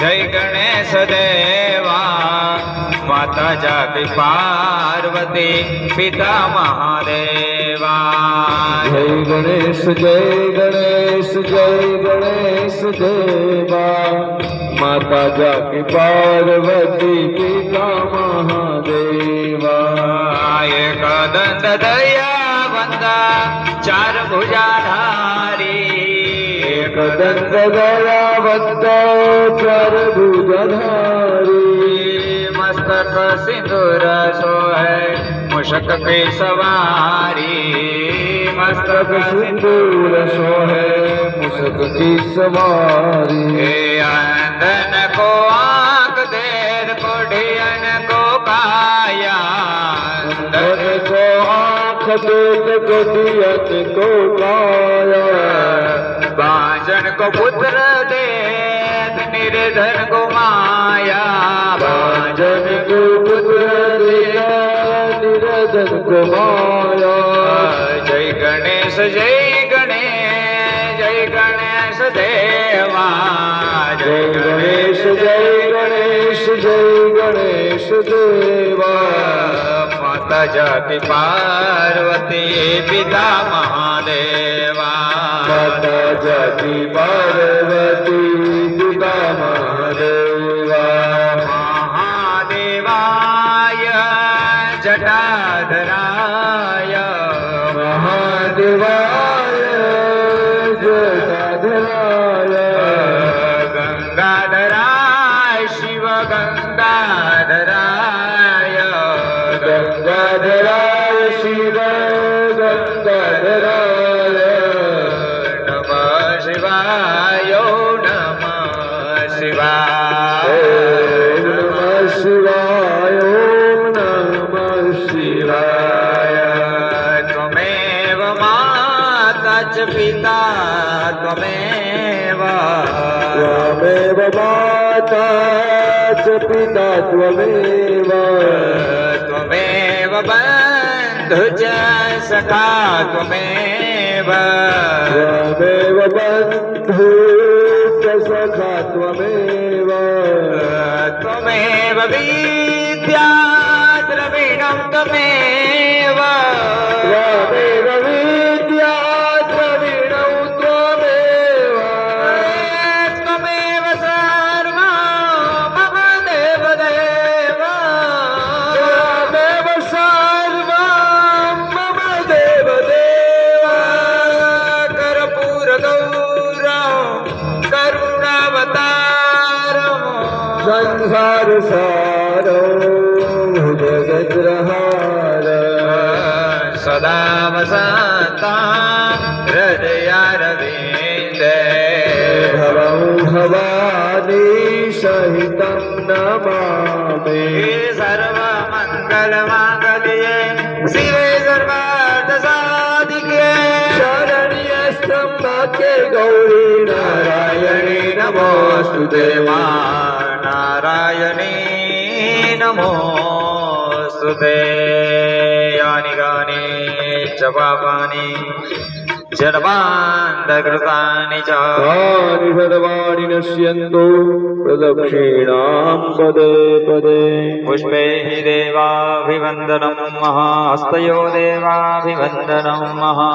जय गणेश देवा माता जागी पार्वती पिता महादेवा। जय गणेश जय गणेश जय गणेश देवा माता जागी पार्वती पिता महादेवा। एक दंत दयावंता चार भुजाधारी एक दंत दयावंत चार भुजाधारी मस्तक सिंदूर सोहे मुशक पे सवारी मस्तक सिंदूर सोहे मुशक की सवारी। अंधन को आंख देर को ढियन को काया अंधन को आंख देत को ढियन को काया। बांझन को पुत्र देत निर्धन को माया बांझन को पुत्र देत निर्धन को माया। जय गणेश जय गणेश जय गणेश देवा जय गणेश जय गणेश जय गणेश देवा माता जाति पार्वती पिता महादेवा। माता जाति पार्वती पिता महादेवा। महादेवाय जटाधराय महादेवाय जटाधराय गंगाधराय शिव गंगाधराय गंगाधराय शिव गंगाधराय नमः शिवाय नमः शिवाय नमः शिवाय नमः शिवाय। त्वमेव माता च पिता त्वमेव त्वमेव माता च पिता त्वमेव त्वमेव बन्धु च सखा त्वमेव त्वमेव बन्धु च सखा त्वमेव त्वमेव विद्या द्रविणं त्वमेव त्वमेव विद्या द्रविणं त्वमेव त्वमेव सर्वं मम देवदेव त्वमेव सर्वं मम देवदेव कर्पूरगौरं करुणावतारं संसारसारं भुजगद्रहार सदा वसन्तं हृदयारविन्दे भवं भवानी सहितं नमामि। सर्वमङ्गलमाङ्गल्ये शिवे सर्वार्थसाधिके शरण्यस्त्र्यम्बके गौरी नारायणी नमोऽस्तुते मा नारायणी नमोऽस्तुते। यानि गानि च पापानि जन्मान्तकृतानि च तानि सर्वाणि नश्यन्तु प्रदक्षिणां पदे पदे। पुष्पैः देवाभिवन्दनं महा हस्तयो देवाभिवन्दनं महा